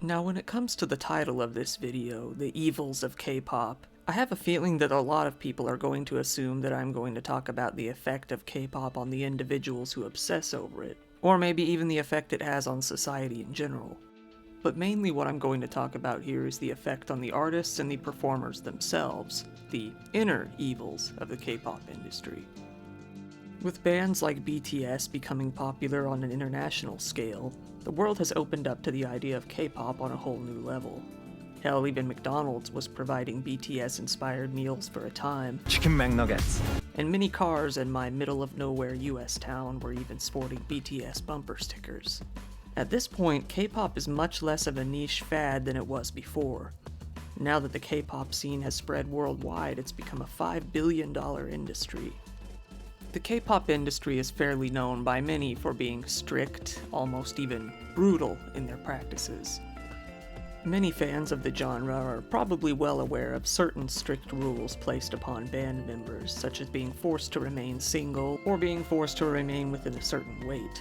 Now when it comes to the title of this video, The Evils of K-pop, I have a feeling that a lot of people are going to assume that I'm going to talk about the effect of K-pop on the individuals who obsess over it, or maybe even the effect it has on society in general. But mainly what I'm going to talk about here is the effect on the artists and the performers themselves, the inner evils of the K-pop industry. With bands like BTS becoming popular on an international scale, the world has opened up to the idea of K-pop on a whole new level. Hell, even McDonald's was providing BTS-inspired meals for a time, Chicken McNuggets. and many cars in my middle-of-nowhere US town were even sporting BTS bumper stickers. At this point, K-pop is much less of a niche fad than it was before. Now that the K-pop scene has spread worldwide, it's become a $5 billion industry. The K-pop industry is fairly known by many for being strict, almost even brutal in their practices. Many fans of the genre are probably well aware of certain strict rules placed upon band members, such as being forced to remain single or being forced to remain within a certain weight.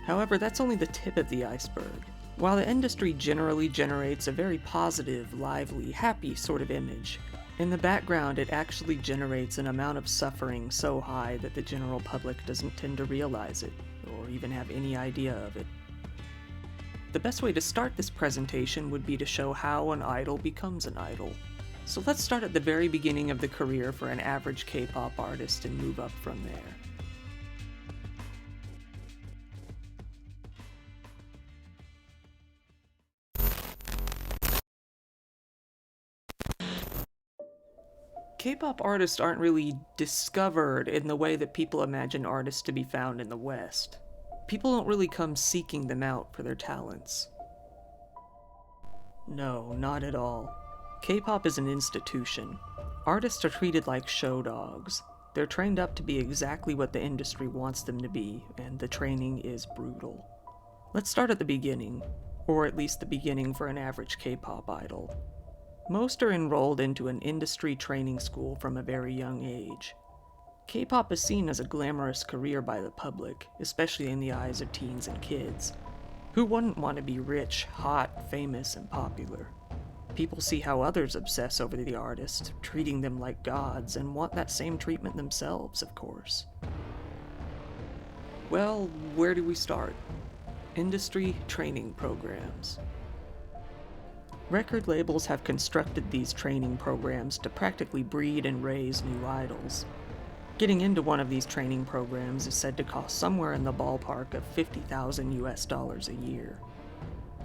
However, that's only the tip of the iceberg. While the industry generally generates a very positive, lively, happy sort of image, in the background it actually generates an amount of suffering so high that the general public doesn't tend to realize it, or even have any idea of it. The best way to start this presentation would be to show how an idol becomes an idol. So let's start at the very beginning of the career for an average K-pop artist and move up from there. K-pop artists aren't really discovered in the way that people imagine artists to be found in the West. People don't really come seeking them out for their talents. No, not at all. K-pop is an institution. Artists are treated like show dogs. They're trained up to be exactly what the industry wants them to be, and the training is brutal. Let's start at the beginning, or at least the beginning for an average K-pop idol. Most are enrolled into an industry training school from a very young age. K-pop is seen as a glamorous career by the public, especially in the eyes of teens and kids. Who wouldn't want to be rich, hot, famous, and popular? People see how others obsess over the artist, treating them like gods, and want that same treatment themselves, of course. Well, where do we start? Industry training programs. Record labels have constructed these training programs to practically breed and raise new idols. Getting into one of these training programs is said to cost somewhere in the ballpark of $50,000 a year.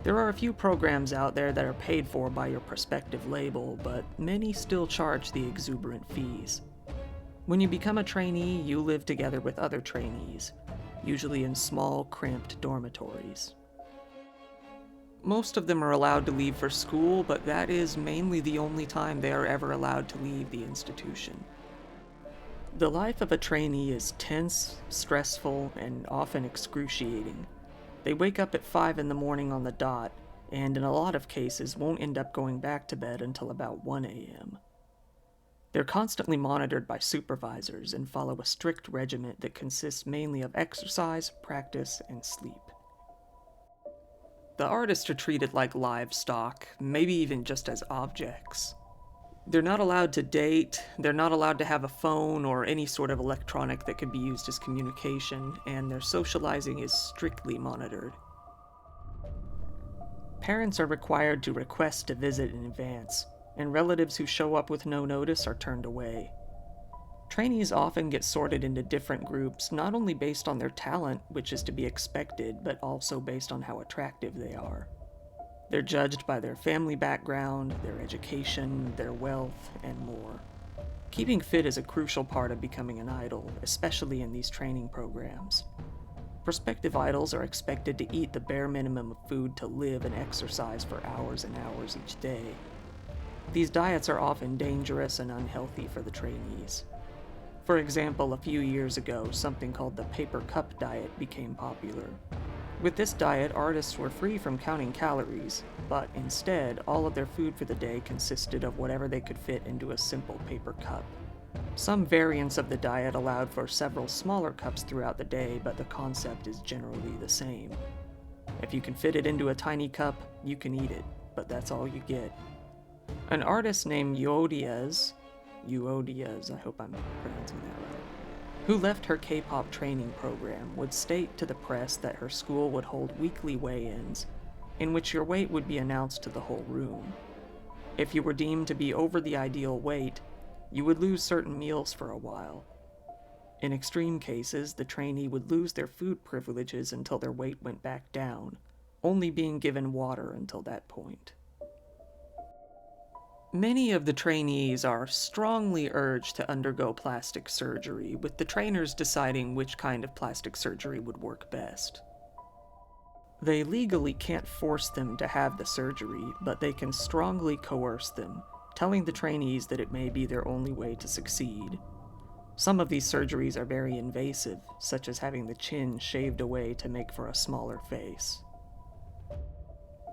There are a few programs out there that are paid for by your prospective label, but many still charge the exuberant fees. When you become a trainee, you live together with other trainees, usually in small, cramped dormitories. Most of them are allowed to leave for school, but that is mainly the only time they are ever allowed to leave the institution. The life of a trainee is tense, stressful, and often excruciating. They wake up at 5 in the morning on the dot, and in a lot of cases won't end up going back to bed until about 1 a.m. They're constantly monitored by supervisors and follow a strict regimen that consists mainly of exercise, practice, and sleep. The artists are treated like livestock, maybe even just as objects. They're not allowed to date, they're not allowed to have a phone or any sort of electronic that could be used as communication, and their socializing is strictly monitored. Parents are required to request a visit in advance, and relatives who show up with no notice are turned away. Trainees often get sorted into different groups, not only based on their talent, which is to be expected, but also based on how attractive they are. They're judged by their family background, their education, their wealth, and more. Keeping fit is a crucial part of becoming an idol, especially in these training programs. Prospective idols are expected to eat the bare minimum of food to live and exercise for hours and hours each day. These diets are often dangerous and unhealthy for the trainees. For example, a few years ago, something called the paper cup diet became popular. With this diet, artists were free from counting calories, but instead, all of their food for the day consisted of whatever they could fit into a simple paper cup. Some variants of the diet allowed for several smaller cups throughout the day, but the concept is generally the same. If you can fit it into a tiny cup, you can eat it, but that's all you get. An artist named Uodiaz, I hope I'm pronouncing that right, who left her K-pop training program, would state to the press that her school would hold weekly weigh-ins, in which your weight would be announced to the whole room. If you were deemed to be over the ideal weight, you would lose certain meals for a while. In extreme cases, the trainee would lose their food privileges until their weight went back down, only being given water until that point. Many of the trainees are strongly urged to undergo plastic surgery, with the trainers deciding which kind of plastic surgery would work best. They legally can't force them to have the surgery, but they can strongly coerce them, telling the trainees that it may be their only way to succeed. Some of these surgeries are very invasive, such as having the chin shaved away to make for a smaller face.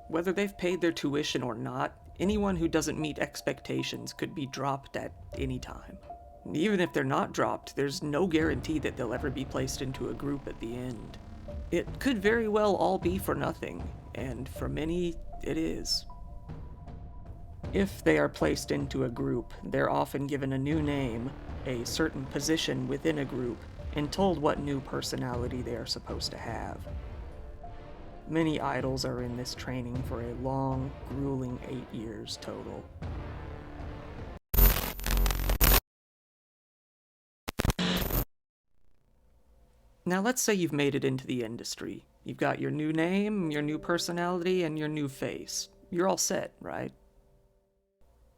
Whether they've paid their tuition or not, anyone who doesn't meet expectations could be dropped at any time. Even if they're not dropped, there's no guarantee that they'll ever be placed into a group at the end. It could very well all be for nothing, and for many, it is. If they are placed into a group, they're often given a new name, a certain position within a group, and told what new personality they are supposed to have. Many idols are in this training for a long, grueling 8 years total. Now let's say you've made it into the industry. You've got your new name, your new personality, and your new face. You're all set, right?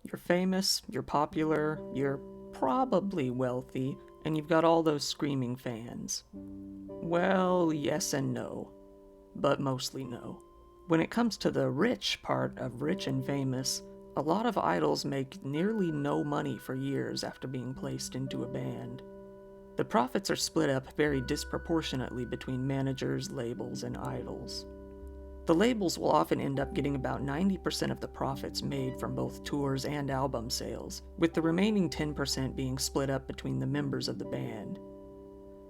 You're famous, you're popular, you're probably wealthy, and you've got all those screaming fans. Well, yes and no. But mostly no. When it comes to the rich part of rich and famous, a lot of idols make nearly no money for years after being placed into a band. The profits are split up very disproportionately between managers, labels, and idols. The labels will often end up getting about 90% of the profits made from both tours and album sales, with the remaining 10% being split up between the members of the band.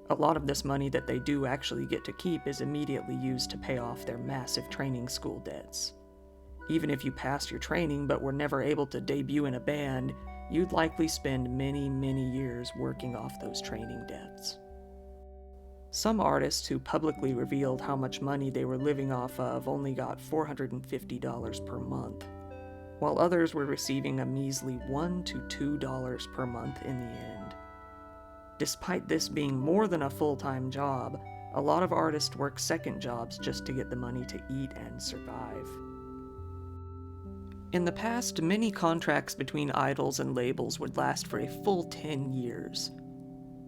A lot of this money that they do actually get to keep is immediately used to pay off their massive training school debts. Even if you passed your training but were never able to debut in a band, you'd likely spend many, many years working off those training debts. Some artists who publicly revealed how much money they were living off of only got $450 per month, while others were receiving a measly $1 to $2 per month in the end. Despite this being more than a full-time job, a lot of artists work second jobs just to get the money to eat and survive. In the past, many contracts between idols and labels would last for a full 10 years.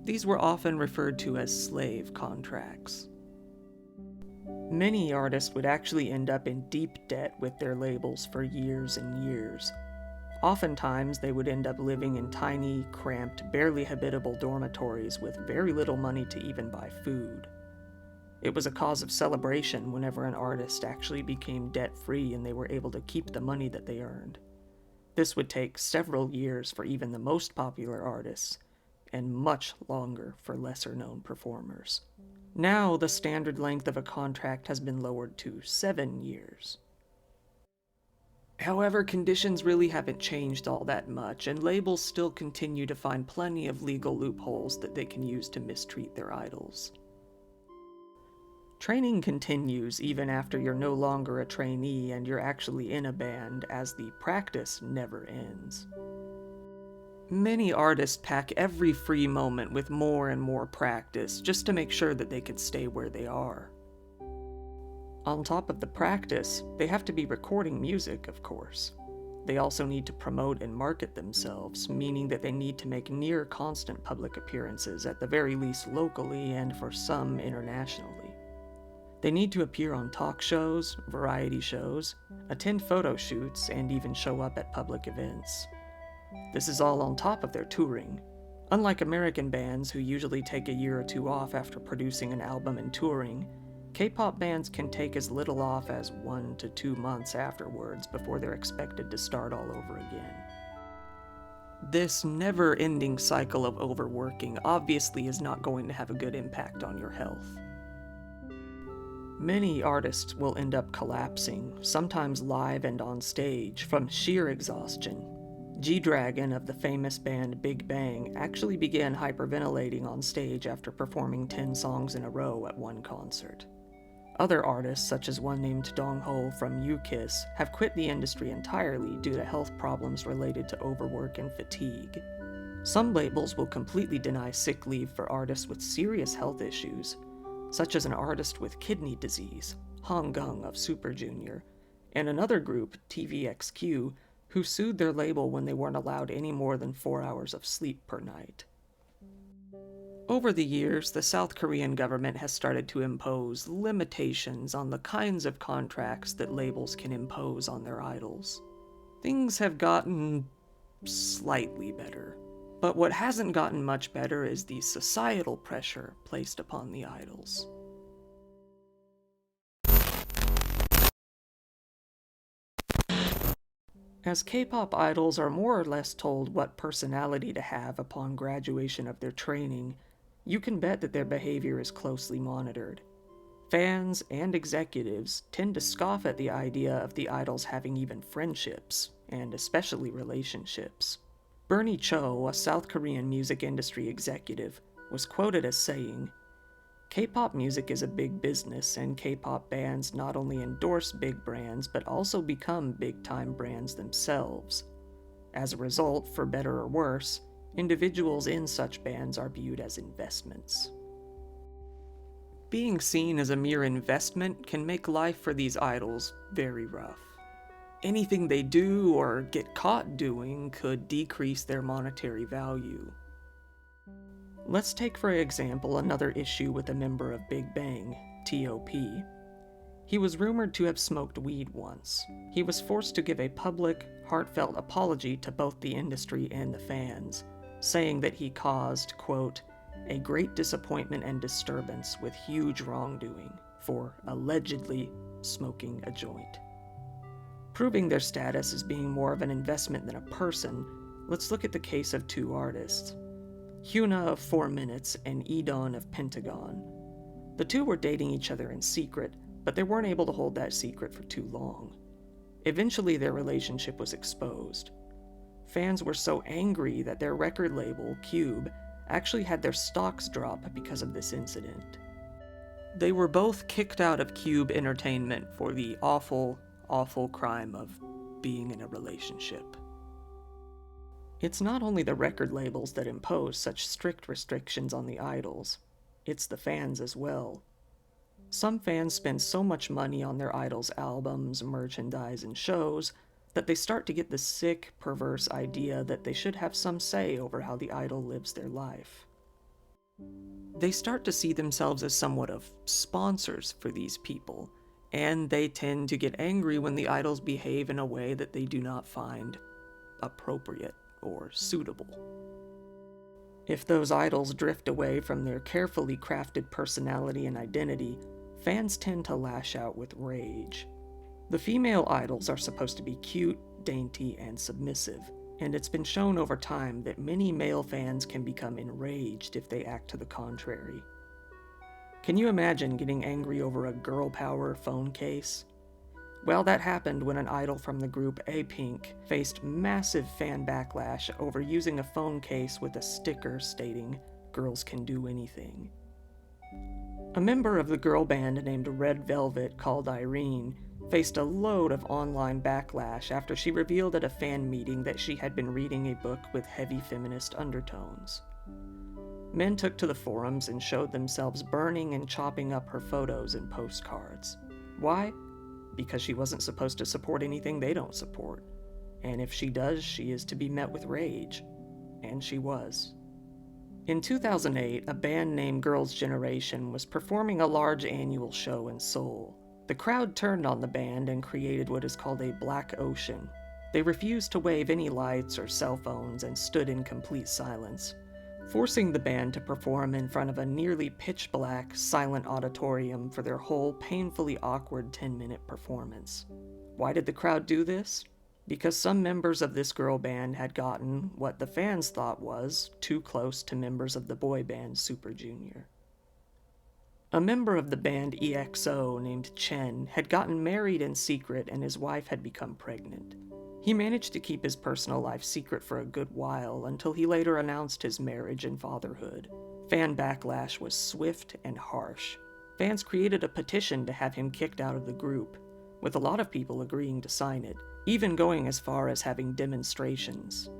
These were often referred to as slave contracts. Many artists would actually end up in deep debt with their labels for years and years. Oftentimes, they would end up living in tiny, cramped, barely habitable dormitories with very little money to even buy food. It was a cause of celebration whenever an artist actually became debt-free and they were able to keep the money that they earned. This would take several years for even the most popular artists, and much longer for lesser-known performers. Now, the standard length of a contract has been lowered to 7 years. However, conditions really haven't changed all that much, and labels still continue to find plenty of legal loopholes that they can use to mistreat their idols. Training continues even after you're no longer a trainee and you're actually in a band, as the practice never ends. Many artists pack every free moment with more and more practice just to make sure that they can stay where they are. On top of the practice, they have to be recording music, of course. They also need to promote and market themselves, meaning that they need to make near constant public appearances, at the very least locally and for some internationally. They need to appear on talk shows, variety shows, attend photo shoots, and even show up at public events. This is all on top of their touring. Unlike American bands who usually take a year or two off after producing an album and touring, K-pop bands can take as little off as 1 to 2 months afterwards before they're expected to start all over again. This never-ending cycle of overworking obviously is not going to have a good impact on your health. Many artists will end up collapsing, sometimes live and on stage, from sheer exhaustion. G-Dragon of the famous band Big Bang actually began hyperventilating on stage after performing 10 songs in a row at one concert. Other artists, such as one named Dongho from U-Kiss, have quit the industry entirely due to health problems related to overwork and fatigue. Some labels will completely deny sick leave for artists with serious health issues, such as an artist with kidney disease, Hong Gung of Super Junior, and another group, TVXQ, who sued their label when they weren't allowed any more than 4 hours of sleep per night. Over the years, the South Korean government has started to impose limitations on the kinds of contracts that labels can impose on their idols. Things have gotten slightly better, but what hasn't gotten much better is the societal pressure placed upon the idols. As K-pop idols are more or less told what personality to have upon graduation of their training, you can bet that their behavior is closely monitored. Fans and executives tend to scoff at the idea of the idols having even friendships, and especially relationships. Bernie Cho, a South Korean music industry executive, was quoted as saying, "K-pop music is a big business, and K-pop bands not only endorse big brands, but also become big-time brands themselves. As a result, for better or worse, individuals in such bands are viewed as investments." Being seen as a mere investment can make life for these idols very rough. Anything they do or get caught doing could decrease their monetary value. Let's take for example another issue with a member of Big Bang, T.O.P. He was rumored to have smoked weed once. He was forced to give a public, heartfelt apology to both the industry and the fans, saying that he caused, quote, "a great disappointment and disturbance with huge wrongdoing" for allegedly smoking a joint. Proving their status as being more of an investment than a person, let's look at the case of two artists, Hyuna of 4 Minutes and Edon of Pentagon. The two were dating each other in secret, but they weren't able to hold that secret for too long. Eventually their relationship was exposed. Fans were so angry that their record label, Cube, actually had their stocks drop because of this incident. They were both kicked out of Cube Entertainment for the awful, awful crime of being in a relationship. It's not only the record labels that impose such strict restrictions on the idols, it's the fans as well. Some fans spend so much money on their idols' albums, merchandise, and shows that they start to get the sick, perverse idea that they should have some say over how the idol lives their life. They start to see themselves as somewhat of sponsors for these people, and they tend to get angry when the idols behave in a way that they do not find appropriate or suitable. If those idols drift away from their carefully crafted personality and identity, fans tend to lash out with rage. The female idols are supposed to be cute, dainty, and submissive, and it's been shown over time that many male fans can become enraged if they act to the contrary. Can you imagine getting angry over a girl power phone case? Well, that happened when an idol from the group A-Pink faced massive fan backlash over using a phone case with a sticker stating, "Girls can do anything." A member of the girl band named Red Velvet called Irene faced a load of online backlash after she revealed at a fan meeting that she had been reading a book with heavy feminist undertones. Men took to the forums and showed themselves burning and chopping up her photos and postcards. Why? Because she wasn't supposed to support anything they don't support. And if she does, she is to be met with rage. And she was. In 2008, a band named Girls' Generation was performing a large annual show in Seoul. The crowd turned on the band and created what is called a black ocean. They refused to wave any lights or cell phones and stood in complete silence, forcing the band to perform in front of a nearly pitch-black, silent auditorium for their whole painfully awkward 10-minute performance. Why did the crowd do this? Because some members of this girl band had gotten what the fans thought was too close to members of the boy band Super Junior. A member of the band EXO named Chen had gotten married in secret and his wife had become pregnant. He managed to keep his personal life secret for a good while until he later announced his marriage and fatherhood. Fan backlash was swift and harsh. Fans created a petition to have him kicked out of the group, with a lot of people agreeing to sign it, even going as far as having demonstrations.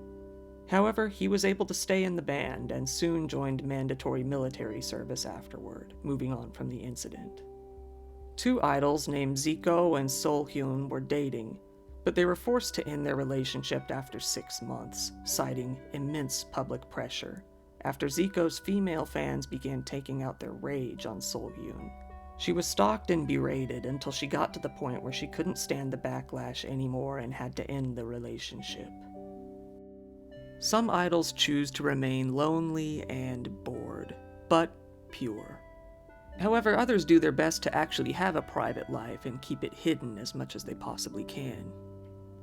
However, he was able to stay in the band and soon joined mandatory military service afterward, moving on from the incident. Two idols named Zico and Seolhyun were dating, but they were forced to end their relationship after 6 months, citing immense public pressure, after Zico's female fans began taking out their rage on Seolhyun. She was stalked and berated until she got to the point where she couldn't stand the backlash anymore and had to end the relationship. Some idols choose to remain lonely and bored, but pure. However, others do their best to actually have a private life and keep it hidden as much as they possibly can.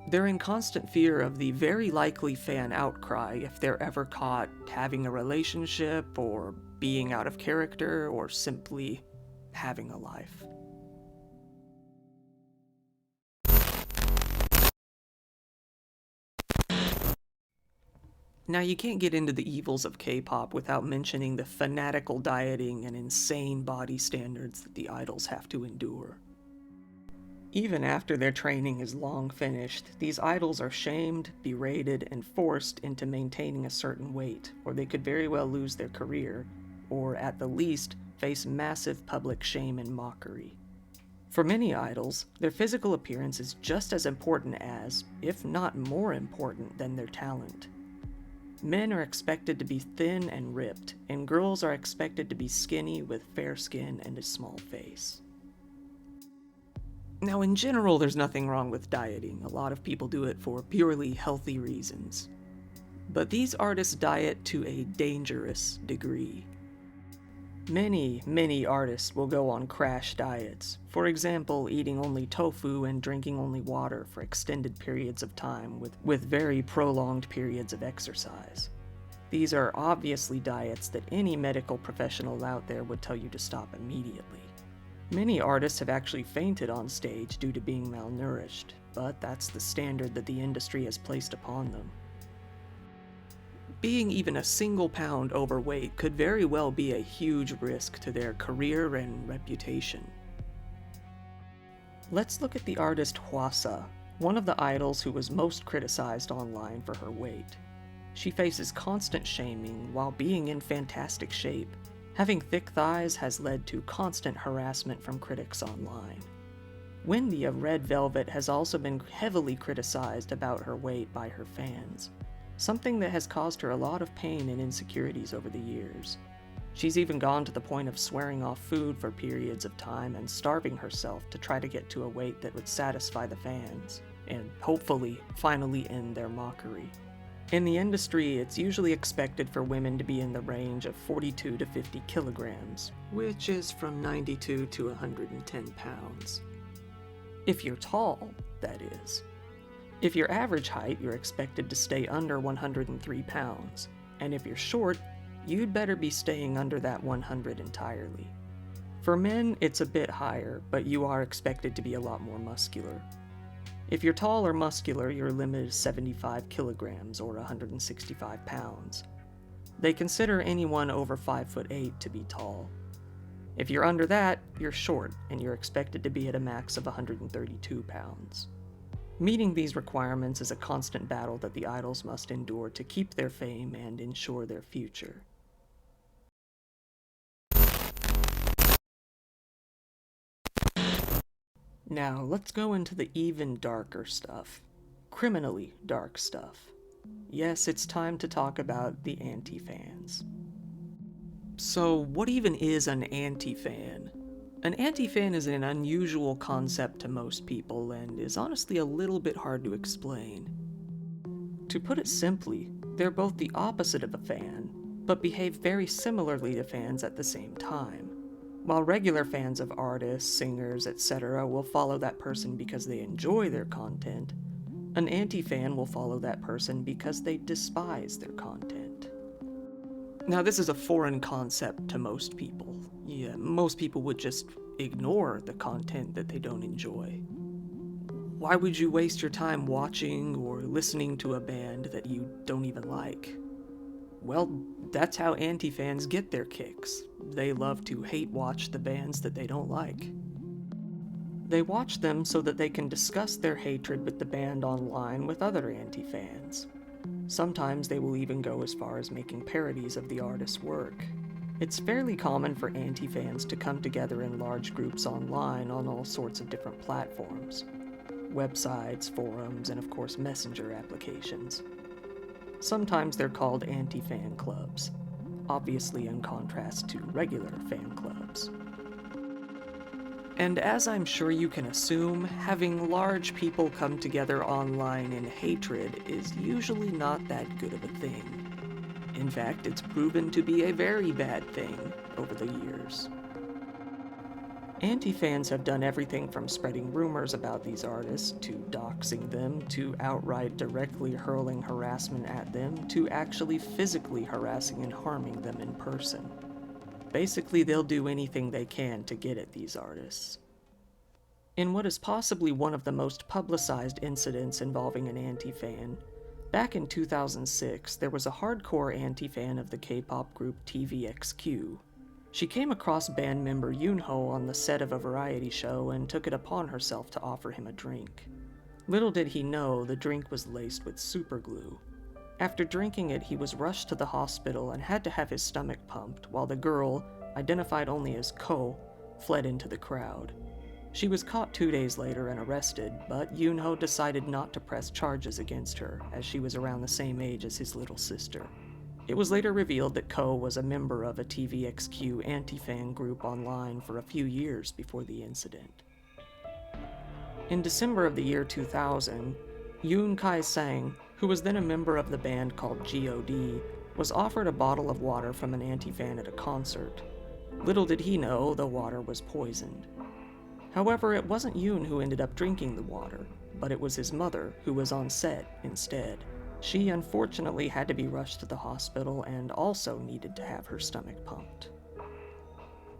They're in constant fear of the very likely fan outcry if they're ever caught having a relationship, or being out of character, or simply having a life. Now, you can't get into the evils of K-pop without mentioning the fanatical dieting and insane body standards that the idols have to endure. Even after their training is long finished, these idols are shamed, berated, and forced into maintaining a certain weight, or they could very well lose their career, or at the least, face massive public shame and mockery. For many idols, their physical appearance is just as important as, if not more important than their talent. Men are expected to be thin and ripped, and girls are expected to be skinny with fair skin and a small face. Now, in general, there's nothing wrong with dieting. A lot of people do it for purely healthy reasons. But these artists diet to a dangerous degree. Many artists will go on crash diets, for example, eating only tofu and drinking only water for extended periods of time with very prolonged periods of exercise. These are obviously diets that any medical professional out there would tell you to stop immediately. Many artists have actually fainted on stage due to being malnourished, but that's the standard that the industry has placed upon them. Being even a single pound overweight could very well be a huge risk to their career and reputation. Let's look at the artist Hwasa, one of the idols who was most criticized online for her weight. She faces constant shaming while being in fantastic shape. Having thick thighs has led to constant harassment from critics online. Wendy of Red Velvet has also been heavily criticized about her weight by her fans, something that has caused her a lot of pain and insecurities over the years. She's even gone to the point of swearing off food for periods of time and starving herself to try to get to a weight that would satisfy the fans, and hopefully finally end their mockery. In the industry, it's usually expected for women to be in the range of 42 to 50 kilograms, which is from 92 to 110 pounds. If you're tall, that is. If you're average height, you're expected to stay under 103 pounds, and if you're short, you'd better be staying under that 100 entirely. For men, it's a bit higher, but you are expected to be a lot more muscular. If you're tall or muscular, your limit is 75 kilograms or 165 pounds. They consider anyone over 5'8" to be tall. If you're under that, you're short, and you're expected to be at a max of 132 pounds. Meeting these requirements is a constant battle that the idols must endure to keep their fame and ensure their future. Now, let's go into the even darker stuff. Criminally dark stuff. Yes, it's time to talk about the anti-fans. So, what even is an anti-fan? An anti-fan is an unusual concept to most people and is honestly a little bit hard to explain. To put it simply, they're both the opposite of a fan, but behave very similarly to fans at the same time. While regular fans of artists, singers, etc. will follow that person because they enjoy their content, an anti-fan will follow that person because they despise their content. Now, this is a foreign concept to most people. Yeah, most people would just ignore the content that they don't enjoy. Why would you waste your time watching or listening to a band that you don't even like? Well, that's how anti-fans get their kicks. They love to hate watch the bands that they don't like. They watch them so that they can discuss their hatred with the band online with other anti-fans. Sometimes they will even go as far as making parodies of the artist's work. It's fairly common for anti-fans to come together in large groups online on all sorts of different platforms. Websites, forums, and of course messenger applications. Sometimes they're called anti-fan clubs, obviously in contrast to regular fan clubs. And as I'm sure you can assume, having large people come together online in hatred is usually not that good of a thing. In fact, it's proven to be a very bad thing over the years. Anti-fans have done everything from spreading rumors about these artists, to doxing them, to outright directly hurling harassment at them, to actually physically harassing and harming them in person. Basically, they'll do anything they can to get at these artists. In what is possibly one of the most publicized incidents involving an anti-fan, back in 2006, there was a hardcore anti-fan of the K-pop group TVXQ. She came across band member Yoonho on the set of a variety show and took it upon herself to offer him a drink. Little did he know the drink was laced with superglue. After drinking it, he was rushed to the hospital and had to have his stomach pumped, while the girl, identified only as Ko, fled into the crowd. She was caught 2 days later and arrested, but Yoonho decided not to press charges against her, as she was around the same age as his little sister. It was later revealed that Ko was a member of a TVXQ anti-fan group online for a few years before the incident. In December of the year 2000, Yoon Kai-sang, who was then a member of the band called G.O.D., was offered a bottle of water from an anti-fan at a concert. Little did he know the water was poisoned. However, it wasn't Yoon who ended up drinking the water, but it was his mother, who was on set instead. She unfortunately had to be rushed to the hospital and also needed to have her stomach pumped.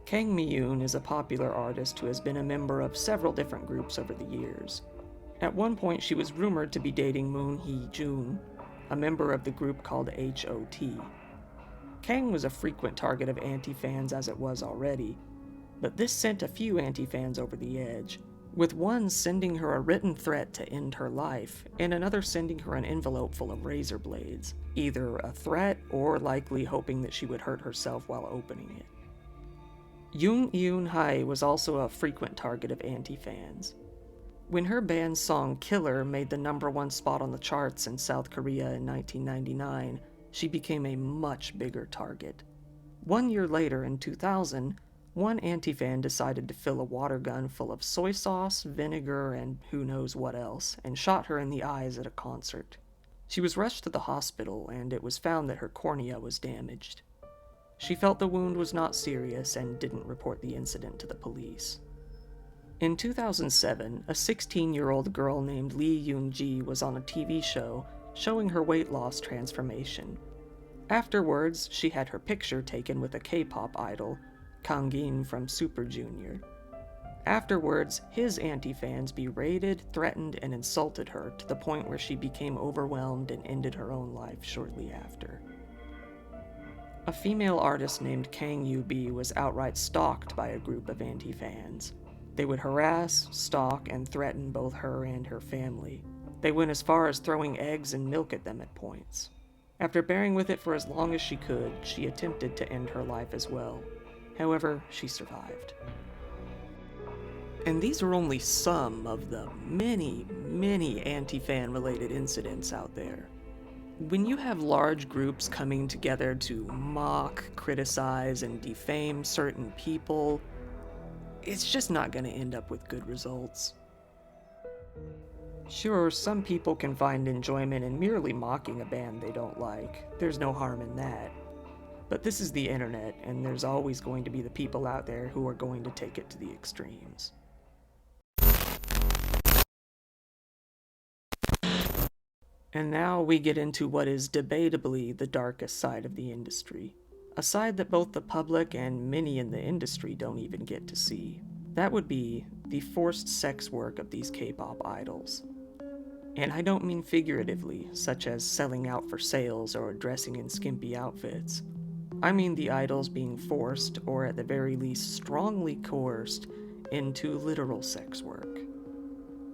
Kang Mi-yoon is a popular artist who has been a member of several different groups over the years. At one point, she was rumored to be dating Moon Hee-jun, a member of the group called H.O.T. Kang was a frequent target of anti-fans as it was already, but this sent a few anti-fans over the edge, with one sending her a written threat to end her life, and another sending her an envelope full of razor blades, either a threat or likely hoping that she would hurt herself while opening it. Jung Eun-hae was also a frequent target of anti-fans. When her band's song Killer made the #1 spot on the charts in South Korea in 1999, she became a much bigger target. 1 year later, in 2000, one anti-fan decided to fill a water gun full of soy sauce, vinegar, and who knows what else, and shot her in the eyes at a concert. She was rushed to the hospital, and it was found that her cornea was damaged. She felt the wound was not serious and didn't report the incident to the police. In 2007, a 16-year-old girl named Lee Yoon-ji was on a TV show showing her weight loss transformation. Afterwards, she had her picture taken with a K-pop idol, Kangin from Super Junior. Afterwards, his anti-fans berated, threatened, and insulted her to the point where she became overwhelmed and ended her own life shortly after. A female artist named Kang Yoo-bi was outright stalked by a group of anti-fans. They would harass, stalk, and threaten both her and her family. They went as far as throwing eggs and milk at them at points. After bearing with it for as long as she could, she attempted to end her life as well. However, she survived. And these are only some of the many, many anti-fan related incidents out there. When you have large groups coming together to mock, criticize, and defame certain people, it's just not going to end up with good results. Sure, some people can find enjoyment in merely mocking a band they don't like. There's no harm in that. But this is the internet, and there's always going to be the people out there who are going to take it to the extremes. And now we get into what is debatably the darkest side of the industry. A side that both the public and many in the industry don't even get to see. That would be the forced sex work of these K-pop idols. And I don't mean figuratively, such as selling out for sales or dressing in skimpy outfits. I mean the idols being forced, or at the very least strongly coerced, into literal sex work.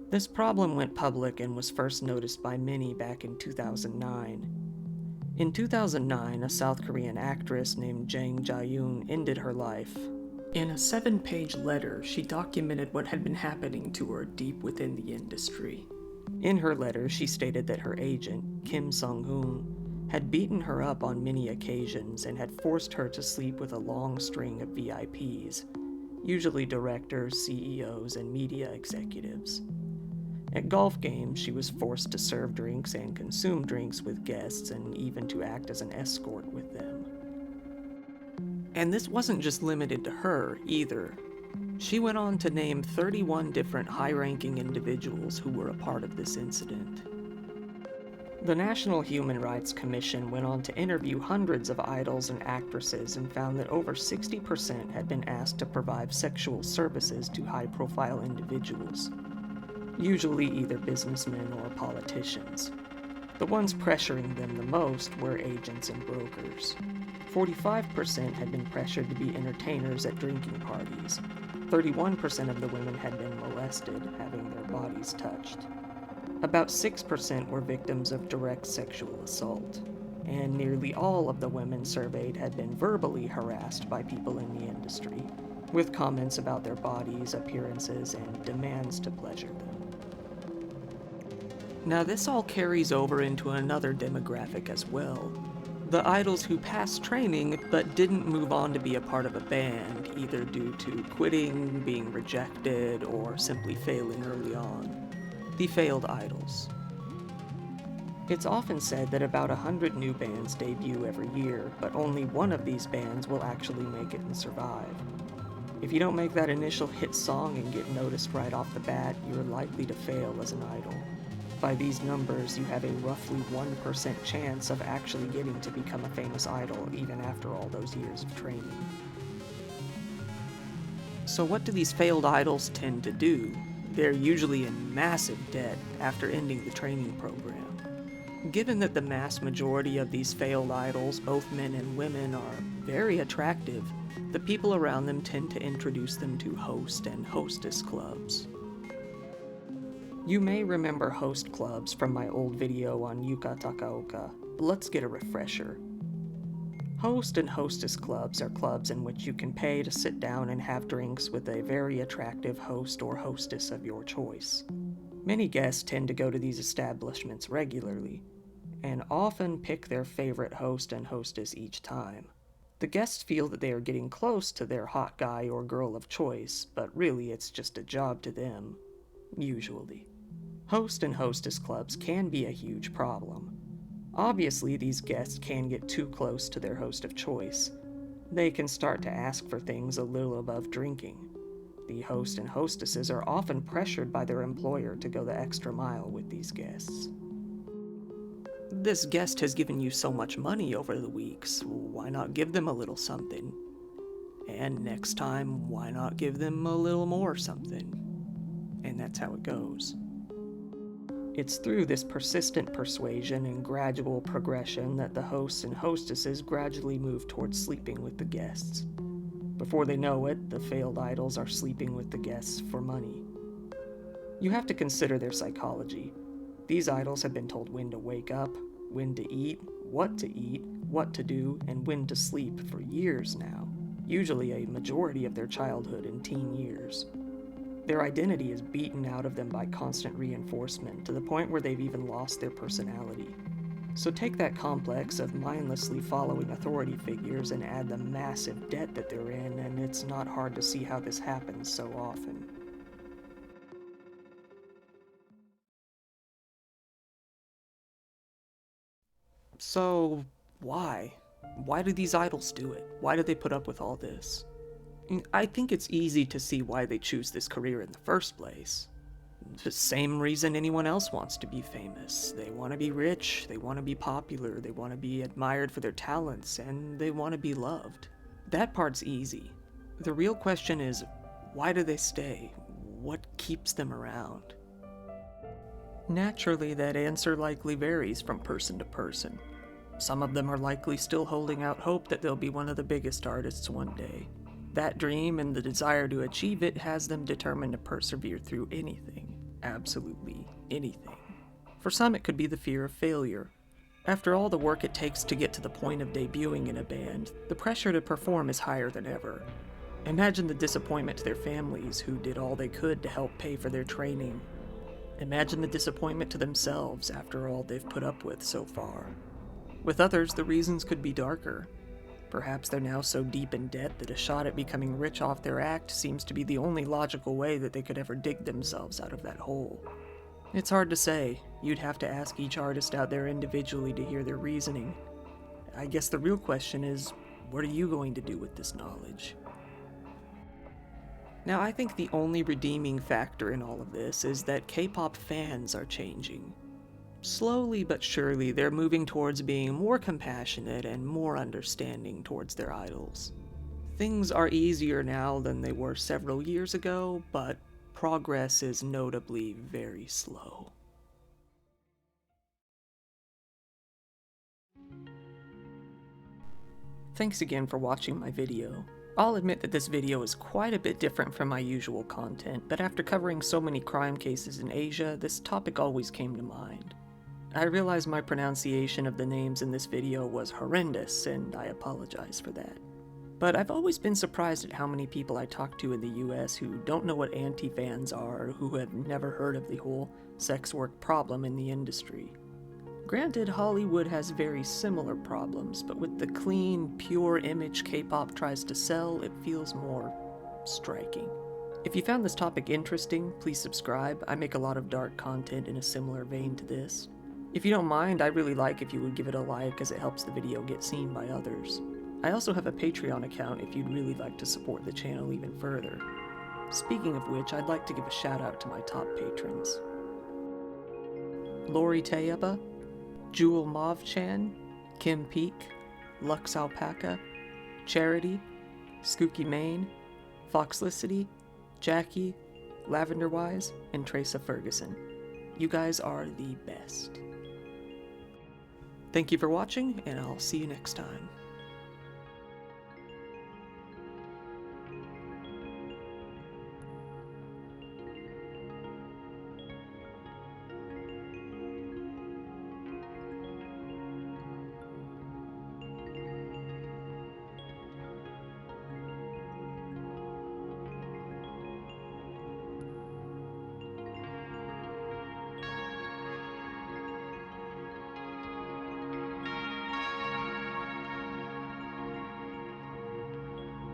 This problem went public and was first noticed by many back in 2009. In 2009, a South Korean actress named Jang Ja-yoon ended her life. In a 7-page letter, she documented what had been happening to her deep within the industry. In her letter, she stated that her agent, Kim Sung-hoon, had beaten her up on many occasions and had forced her to sleep with a long string of VIPs, usually directors, CEOs, and media executives. At golf games, she was forced to serve drinks and consume drinks with guests and even to act as an escort with them. And this wasn't just limited to her, either. She went on to name 31 different high-ranking individuals who were a part of this incident. The National Human Rights Commission went on to interview hundreds of idols and actresses and found that over 60% had been asked to provide sexual services to high-profile individuals, usually either businessmen or politicians. The ones pressuring them the most were agents and brokers. 45% had been pressured to be entertainers at drinking parties. 31% of the women had been molested, having their bodies touched. About 6% were victims of direct sexual assault, and nearly all of the women surveyed had been verbally harassed by people in the industry, with comments about their bodies, appearances, and demands to pleasure them. Now this all carries over into another demographic as well. The idols who passed training but didn't move on to be a part of a band, either due to quitting, being rejected, or simply failing early on. The failed idols. It's often said that about 100 new bands debut every year, but only one of these bands will actually make it and survive. If you don't make that initial hit song and get noticed right off the bat, you're likely to fail as an idol. By these numbers, you have a roughly 1% chance of actually getting to become a famous idol even after all those years of training. So what do these failed idols tend to do? They're usually in massive debt after ending the training program. Given that the mass majority of these failed idols, both men and women, are very attractive, the people around them tend to introduce them to host and hostess clubs. You may remember host clubs from my old video on Yuka Takaoka, but let's get a refresher. Host and hostess clubs are clubs in which you can pay to sit down and have drinks with a very attractive host or hostess of your choice. Many guests tend to go to these establishments regularly, and often pick their favorite host and hostess each time. The guests feel that they are getting close to their hot guy or girl of choice, but really it's just a job to them, usually. Host and hostess clubs can be a huge problem. Obviously, these guests can get too close to their host of choice. They can start to ask for things a little above drinking. The host and hostesses are often pressured by their employer to go the extra mile with these guests. This guest has given you so much money over the weeks, why not give them a little something? And next time, why not give them a little more something? And that's how it goes. It's through this persistent persuasion and gradual progression that the hosts and hostesses gradually move towards sleeping with the guests. Before they know it, the failed idols are sleeping with the guests for money. You have to consider their psychology. These idols have been told when to wake up, when to eat, what to do, and when to sleep for years now, usually a majority of their childhood and teen years. Their identity is beaten out of them by constant reinforcement to the point where they've even lost their personality. So take that complex of mindlessly following authority figures and add the massive debt that they're in, and it's not hard to see how this happens so often. So, why? Why do these idols do it? Why do they put up with all this? I think it's easy to see why they choose this career in the first place. The same reason anyone else wants to be famous. They want to be rich, they want to be popular, they want to be admired for their talents, and they want to be loved. That part's easy. The real question is, why do they stay? What keeps them around? Naturally, that answer likely varies from person to person. Some of them are likely still holding out hope that they'll be one of the biggest artists one day. That dream and the desire to achieve it has them determined to persevere through anything, absolutely anything. For some, it could be the fear of failure. After all the work it takes to get to the point of debuting in a band, the pressure to perform is higher than ever. Imagine the disappointment to their families who did all they could to help pay for their training. Imagine the disappointment to themselves after all they've put up with so far. With others, the reasons could be darker. Perhaps they're now so deep in debt that a shot at becoming rich off their act seems to be the only logical way that they could ever dig themselves out of that hole. It's hard to say. You'd have to ask each artist out there individually to hear their reasoning. I guess the real question is, what are you going to do with this knowledge? Now, I think the only redeeming factor in all of this is that K-pop fans are changing. Slowly but surely, they're moving towards being more compassionate and more understanding towards their idols. Things are easier now than they were several years ago, but progress is notably very slow. Thanks again for watching my video. I'll admit that this video is quite a bit different from my usual content, but after covering so many crime cases in Asia, this topic always came to mind. I realize my pronunciation of the names in this video was horrendous, and I apologize for that. But I've always been surprised at how many people I talk to in the US who don't know what anti-fans are, or who have never heard of the whole sex work problem in the industry. Granted, Hollywood has very similar problems, but with the clean, pure image K-pop tries to sell, it feels more striking. If you found this topic interesting, please subscribe. I make a lot of dark content in a similar vein to this. If you don't mind, I'd really like if you would give it a like, as it helps the video get seen by others. I also have a Patreon account if you'd really like to support the channel even further. Speaking of which, I'd like to give a shout out to my top patrons. Lori Tayeba, Jewel Mauve-chan, Kim Peak, Lux Alpaca, Charity, Skooky Main, Foxlicity, Jackie, Lavender Wise, and Tresa Ferguson. You guys are the best. Thank you for watching, and I'll see you next time.